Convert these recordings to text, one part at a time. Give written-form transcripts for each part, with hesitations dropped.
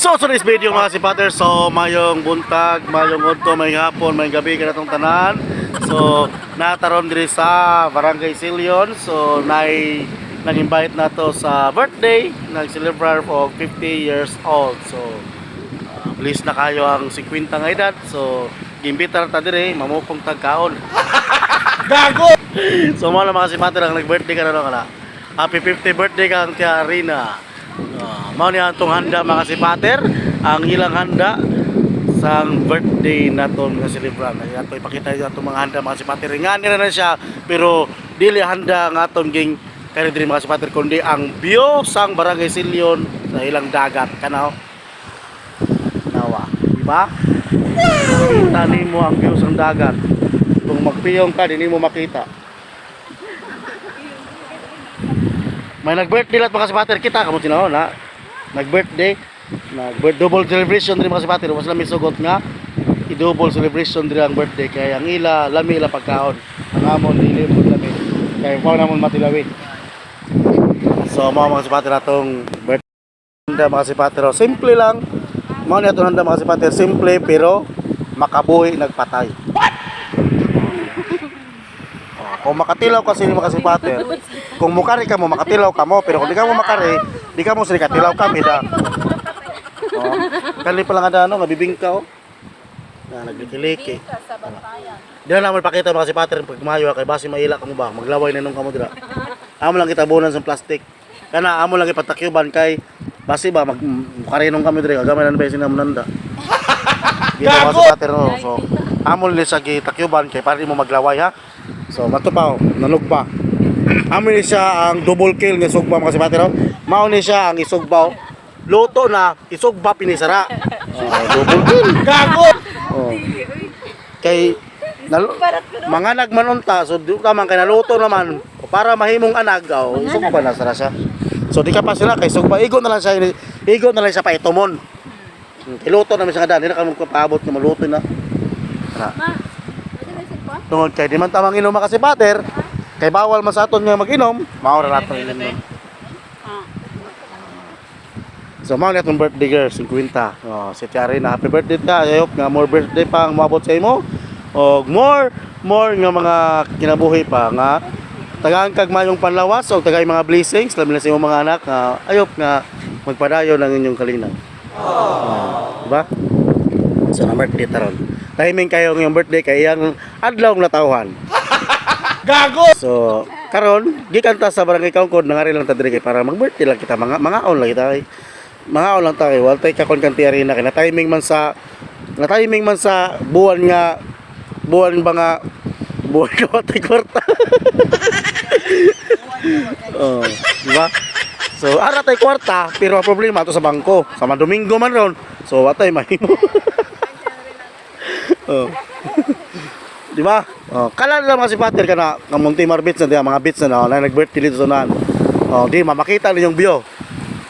So today's video mga sipater, so mayong buntag, mayong udto, may hapon, may gabi kanatong tanan. So nataron diri sa Barangay Silyon. So nag-invite nato sa birthday, nag-celebrate for 50 years old. So please na kayo ang 50 nga edad. So gimbita ta diri, mamupong tagkaon. Gago. So mga sipater ang nag-birthday ka na. Happy 50th birthday kang Tia Rina. Mao ni atong handa mga sipater, ang ilang handa sa birthday naton nga celebran. Ato ipakita yung atong mga handa mga sipater. Ngani na siya pero dili handa nga aton ging kani diri mga sipater kundi ang view sang Barangay Silyon sa ilang dagat kanaw. Nawa, di ba? Kita nimo ang view sang dagat. Kung magpiyong ka dinhi mo makita. May nag-birthday lahat mga sipater, kita kamo tinawon na nag-birthday, double celebration din mga sipater. Was lami sugot nga i-double celebration din ang birthday kaya ang ila lami ila pagkaon. Ang amon dili mo lami. Kaya pao namon matilawi. So mga sipater atong birthday mga sipater, simple lang. Mao ni atong handa mga sipater, simple pero makabuhi nagpatay. Kung makatilaw kasi mga sipater, kung mukari ka mo, makatilaw ka mo. Pero kung di ka mo makari, di ka mo sila katilaw ka, mida. Kali pa lang ada, nabibing ka, naglikiliki. Di na naman pakita mga sipater, pag mayo, kay basi maila ka mo ba, maglaway na nung ka mo dira. Amo lang kita bunan sa plastic. Kana, amo lang ipatakyuban kay, basi ba, mukharinong kami dira, kagamay na ba yung sinamunanda. Dito mga sipater, no. So, amo lang sa gitakyuban, kay para di mo maglaway, ha. So, matupaw, nalugba. Amo ni siya ang double kill nga sugba mga sipater. Mao ni siya ang isugbaw. Luto na, isugba pinisara. Double kill. Gago. Kay mga nagmanunta, so di ka man kay naluto naman para mahimong anag, sugba na sara siya. So di ka pa sila kay sugba, igo na lang siya pa itumon. Iluto na siya kada, di na ka magpaabot nga maluto na. Tungod kay di man tamang inom mga sipater, kay bawal man sa aton nga mag-inom, mao ra naton inom. So mao ni atong birthday girl 50. Si Tia Rina, happy birthday ka. I hope nga more birthday pa ang maabot sa imo. Og more nga mga kinabuhi pa nga tagaan kag mayong panlawas o tagay mga blessings labi na sa imong mga anak. I hope nga magpadayon ang inyong kalinaw. Diba? So na birthday taron. Timing kayo ngayong birthday kay iyang adlaw nga tawhan. Gago. So, karon gikan ta sa barangay Kaungkod nangari lang ta diri kay para mag-birthday lang kita mga on lang kita. Mga on lang ta kay wal tay kakon kan Tia Rina kay na timing man sa buwan ko tay kwarta. Oh, di ba? So, ara tay kwarta pero ang problema to sa bangko. Sa Domingo man ron. So, watay mahimo. Oh. Di ba? Oh, kala nila mga sipater ka na ng Montemar Beach na mga beach na nag-birthday dito sa naan. Oh, di makita niyo yung view.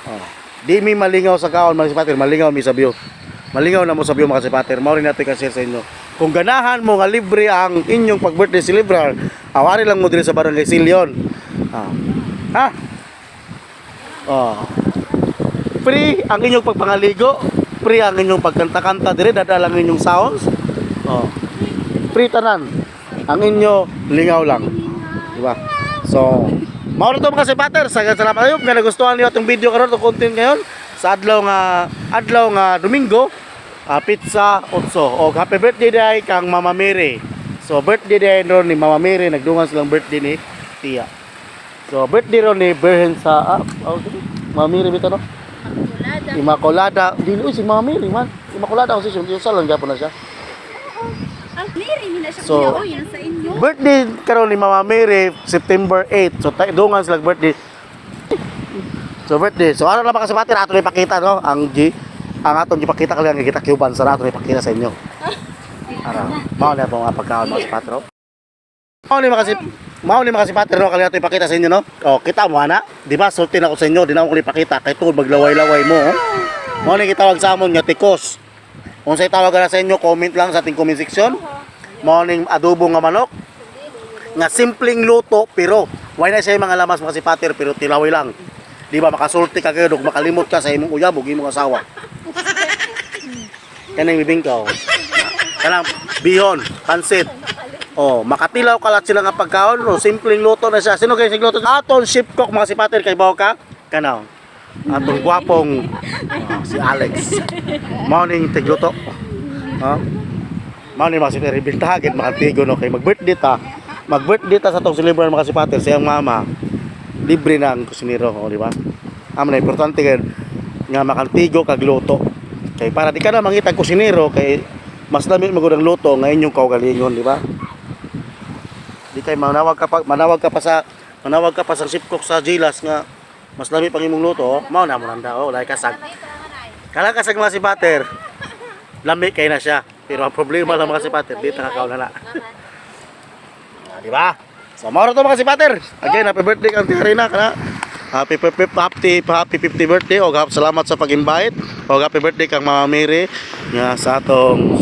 Oh. Di mi malingaw sa kaon mga sipater, malingaw mi sa view. Malingaw na mo sa view mga sipater. Mao rin natin ka-share sa inyo. Kung ganahan mo nga libre ang inyong pag-birthday celebrar, awari lang mo diri sa Barangay Silyon. Ha? Oh. Free ang inyong pagpangaligo, free ang inyong pagkanta-kanta diri, dadala ang inyong sounds. Oh. Free tanan. Ang inyo lingaw lang. Di ba? So, mao to mga sipater, salamat kayo kung nagustuhan niyo itong video karon, itong content ngayon sa adlaw nga Domingo, pizza 8. Og happy birthday day kang Mama Mary. So, birthday day ron ni Mama Mary, nagdungan silang birthday ni Tia. So, birthday ron ni Berhen sa Mama Mary bitaw no? Immaculada. Dili si Mama Mary man. Immaculada kasi siya lang gyapon na siya. Ang Mary ni na siya So, yan sa inyo. birthday karon ni Mama Mary September 8. So dungan sila birthday. So birthday. So ano lang mga sipater aton ipakita no ang aton ipakita kali ang kita Cuban sa aton ipakita sa inyo. Ara, mao na mga pagkaon mga sipater. Mao ni mga sipater no kali aton ipakita sa inyo no. Oh, kita mo ana, di ba? Sulti na ko sa inyo, di na ko ipakita kay tungod maglaway-laway mo. Mao ni gitawag sa amon nga tikos. Kung sa'y tawagan na sa inyo, comment lang sa ating comment section. Morning adobo nga manok. Nga simpleng luto, pero why na siya mga lamas mga sipater, pero tilaway lang. Di ba makasulti ka kayo, makalimot ka sa imong uyab, ug imong asawa. kanang bibingkaw. Kanang bihon, pansit. Oh, makatilaw kalat sila nga pagkaon, no? Simpleng luto na siya. Sino kayo sigluto? Aton chef cook mga si Pater kay bawo ka? Kanaw. Atong gwapong si Alex. Mao ning tigluto. Ha? Mao ni mga si Pater bintagin makatigo no kay mag-birthday ta. Mag-birthday ta sa tong celebrate mga si Pater siyang mama. Libre na ang kusinero, oh, di ba? Amo na importante nga makantigo kag luto. Kay para di ka na mangita kusinero kay mas dami magudang luto nga inyong kaugalingon, di ba? Di kay manawag ka pa sa chef cook sa Gilas nga mas lami pang imong luto, oh. Mao na mo nanda, oh, lay kasag. Kala kasag mga si Pater. Lami kay na siya. Pero ang problema lang mga si Pater, di ta kakaw na. Di ba? So mao ra to mga si Pater. Again, happy birthday kang Tiarina kana. Happy 50 birthday o salamat sa pag-invite. O happy birthday kang Mama Mary nga sa atong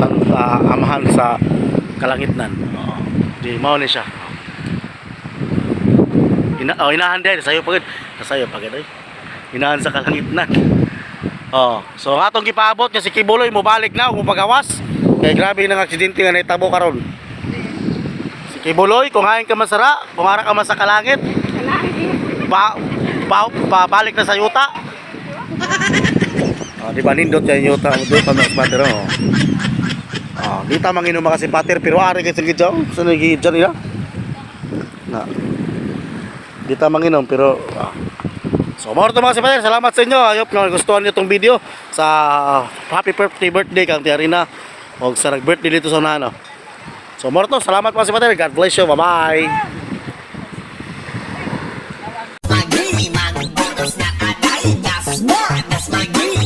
amahan sa kalangitnan. Di mao ni siya. Inahan din sayo pagid. Sayo pagid ay. Inahan sa kalangitnan. So ang atong gipaabot nga si Kibuloy mo balik na kung pagawas. Kay grabe nang aksidente nga nahitabo karon. Si Kibuloy kung hain ka masara, kung ara ka man sa kalangit. Balik na sa yuta. Di ba nindot yan yuta doon pa mas Pater oh. Di ta manginom mga si Pater pero ari kay sige jaw. Sa nagidjan nila. Na. Di ta manginom pero so more to mga si Pater, salamat sa inyo. Ayop nga gustuhan niyo tong video sa happy birthday kang Tiarina o sa nag-birthday dito sa Nano. So more to, salamat mga si Pater. God bless you. Bye-bye. That's my game.